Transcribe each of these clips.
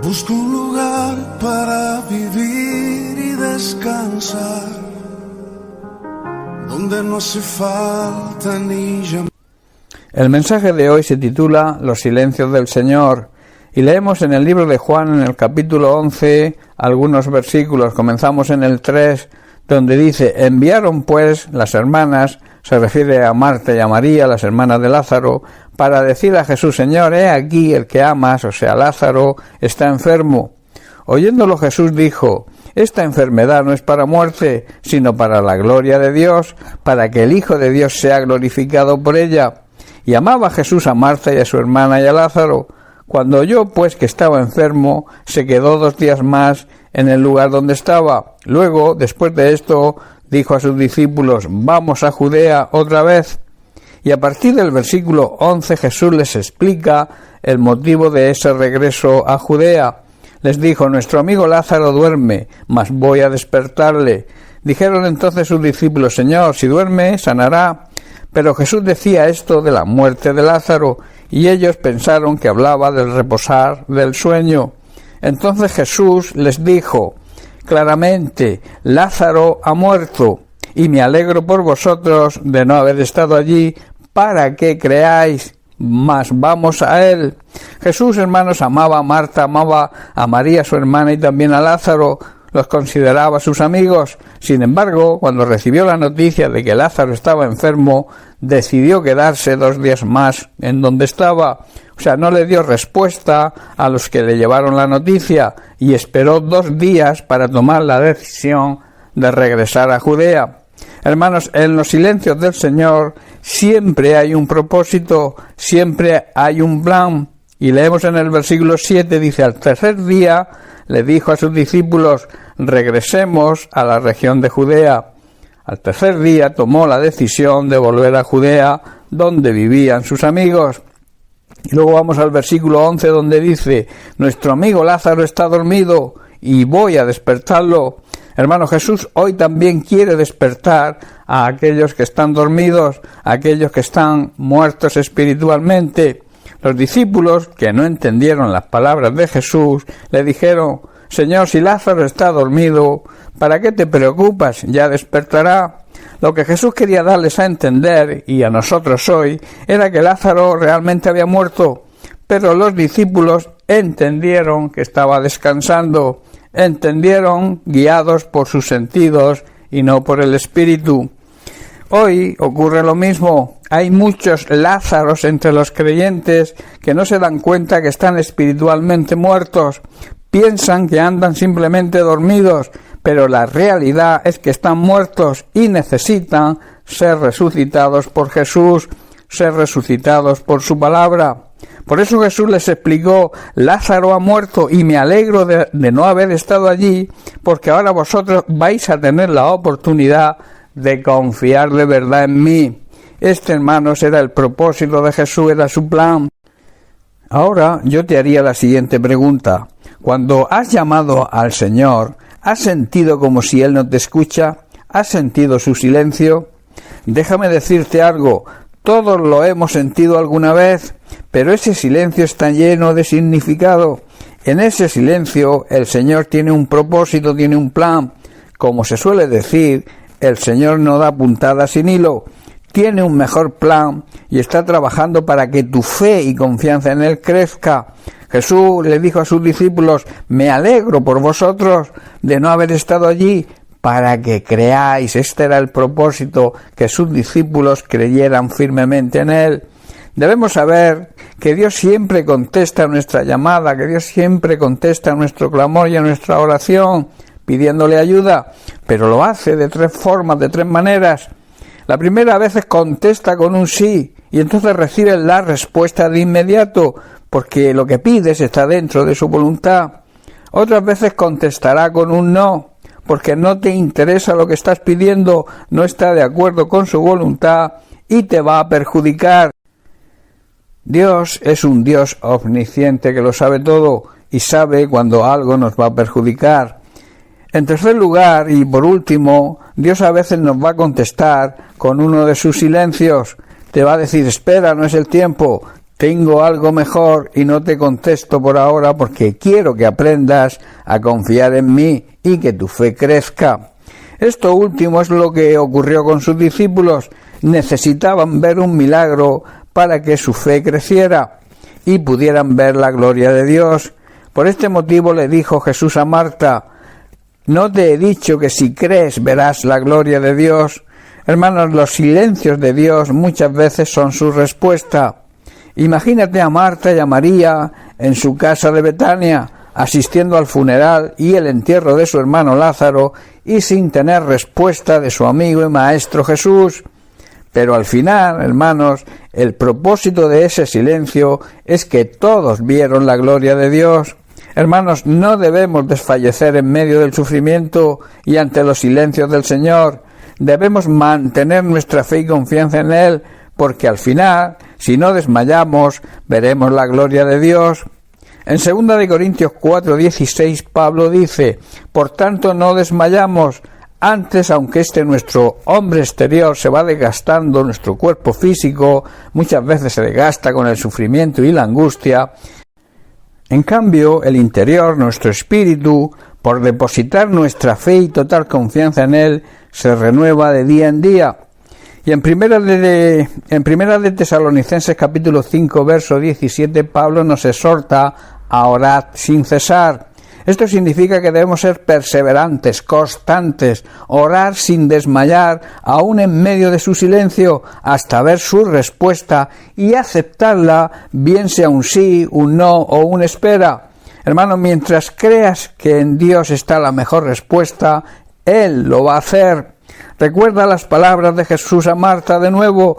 Busco un lugar para vivir y descansar, donde no hace falta ni llamar. El mensaje de hoy se titula Los silencios del Señor y leemos en el libro de Juan, en el capítulo 11, algunos versículos. Comenzamos en el 3, donde dice: enviaron pues las hermanas, se refiere a Marta y a María, las hermanas de Lázaro, para decir a Jesús: Señor, he aquí el que amas, o sea, Lázaro, está enfermo. Oyéndolo Jesús dijo: esta enfermedad no es para muerte, sino para la gloria de Dios, para que el Hijo de Dios sea glorificado por ella. Y amaba Jesús a Marta y a su hermana y a Lázaro. Cuando oyó pues que estaba enfermo, se quedó 2 días más en el lugar donde estaba. Luego, después de esto, dijo a sus discípulos: vamos a Judea otra vez. Y a partir del versículo 11 Jesús les explica el motivo de ese regreso a Judea. Les dijo: nuestro amigo Lázaro duerme, mas voy a despertarle. Dijeron entonces sus discípulos: Señor, si duerme, sanará. Pero Jesús decía esto de la muerte de Lázaro, y ellos pensaron que hablaba del reposar del sueño. Entonces Jesús les dijo claramente: Lázaro ha muerto, y me alegro por vosotros de no haber estado allí, para que creáis, mas vamos a él. Jesús, hermanos, amaba a Marta, amaba a María, su hermana, y también a Lázaro. Los consideraba sus amigos. Sin embargo, cuando recibió la noticia de que Lázaro estaba enfermo, decidió quedarse 2 días más en donde estaba. O sea, no le dio respuesta a los que le llevaron la noticia y esperó 2 días para tomar la decisión de regresar a Judea. Hermanos, en los silencios del Señor siempre hay un propósito, siempre hay un plan. Y leemos en el versículo 7, dice: al tercer día le dijo a sus discípulos: regresemos a la región de Judea. Al tercer día tomó la decisión de volver a Judea, donde vivían sus amigos. Y luego vamos al versículo 11, donde dice: nuestro amigo Lázaro está dormido y voy a despertarlo. Hermano, Jesús hoy también quiere despertar a aquellos que están dormidos, a aquellos que están muertos espiritualmente. Los discípulos, que no entendieron las palabras de Jesús, le dijeron: Señor, si Lázaro está dormido, ¿para qué te preocupas? Ya despertará. Lo que Jesús quería darles a entender, y a nosotros hoy, era que Lázaro realmente había muerto, pero los discípulos entendieron que estaba descansando, entendieron, guiados por sus sentidos y no por el Espíritu. Hoy ocurre lo mismo. Hay muchos Lázaros entre los creyentes que no se dan cuenta que están espiritualmente muertos. Piensan que andan simplemente dormidos, pero la realidad es que están muertos y necesitan ser resucitados por Jesús, ser resucitados por su palabra. Por eso Jesús les explicó: Lázaro ha muerto y me alegro de no haber estado allí, porque ahora vosotros vais a tener la oportunidad de confiar de verdad en mí. Este, hermanos, era el propósito de Jesús, era su plan. Ahora yo te haría la siguiente pregunta. Cuando has llamado al Señor, ¿has sentido como si Él no te escucha? ¿Has sentido su silencio? Déjame decirte algo. Todos lo hemos sentido alguna vez, pero ese silencio está lleno de significado. En ese silencio el Señor tiene un propósito, tiene un plan. Como se suele decir, el Señor no da puntada sin hilo. Tiene un mejor plan y está trabajando para que tu fe y confianza en Él crezca. Jesús le dijo a sus discípulos: me alegro por vosotros de no haber estado allí, para que creáis. Este era el propósito, que sus discípulos creyeran firmemente en Él. Debemos saber que Dios siempre contesta a nuestra llamada, que Dios siempre contesta a nuestro clamor y a nuestra oración, pidiéndole ayuda, pero lo hace de 3 formas, de 3 maneras. La primera, a veces contesta con un sí, y entonces recibes la respuesta de inmediato, porque lo que pides está dentro de su voluntad. Otras veces contestará con un no, porque no te interesa lo que estás pidiendo, no está de acuerdo con su voluntad y te va a perjudicar. Dios es un Dios omnisciente que lo sabe todo y sabe cuando algo nos va a perjudicar. En tercer lugar, y por último, Dios a veces nos va a contestar con uno de sus silencios. Te va a decir: espera, no es el tiempo. tengo algo mejor y no te contesto por ahora porque quiero que aprendas a confiar en mí y que tu fe crezca. Esto último es lo que ocurrió con sus discípulos. Necesitaban ver un milagro para que su fe creciera y pudieran ver la gloria de Dios. Por este motivo le dijo Jesús a Marta: ¿no te he dicho que si crees verás la gloria de Dios? Hermanos, los silencios de Dios muchas veces son su respuesta. Imagínate a Marta y a María en su casa de Betania, asistiendo al funeral y el entierro de su hermano Lázaro y sin tener respuesta de su amigo y maestro Jesús. Pero al final, hermanos, el propósito de ese silencio es que todos vieron la gloria de Dios. Hermanos, no debemos desfallecer en medio del sufrimiento y ante los silencios del Señor. Debemos mantener nuestra fe y confianza en Él, porque al final, si no desmayamos, veremos la gloria de Dios. En 2 Corintios 4:16, Pablo dice: por tanto no desmayamos, antes, aunque nuestro hombre exterior se va desgastando, nuestro cuerpo físico muchas veces se desgasta con el sufrimiento y la angustia, en cambio, el interior, nuestro espíritu, por depositar nuestra fe y total confianza en Él, se renueva de día en día. Y en primera de Tesalonicenses capítulo 5 verso 17, Pablo nos exhorta a orar sin cesar. Esto significa que debemos ser perseverantes, constantes, orar sin desmayar, aún en medio de su silencio, hasta ver su respuesta y aceptarla, bien sea un sí, un no o un espera. Hermano, mientras creas que en Dios está la mejor respuesta, Él lo va a hacer. Recuerda las palabras de Jesús a Marta de nuevo,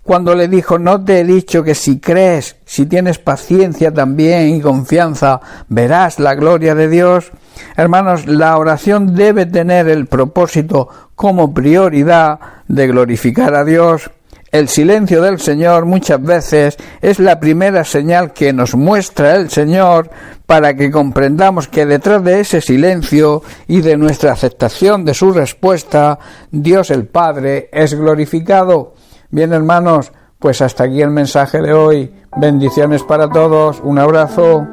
cuando le dijo: ¿no te he dicho que si crees, si tienes paciencia también y confianza, verás la gloria de Dios? Hermanos, la oración debe tener el propósito como prioridad de glorificar a Dios. El silencio del Señor muchas veces es la primera señal que nos muestra el Señor para que comprendamos que detrás de ese silencio y de nuestra aceptación de su respuesta, Dios el Padre es glorificado. Bien, hermanos, pues hasta aquí el mensaje de hoy. Bendiciones para todos. Un abrazo.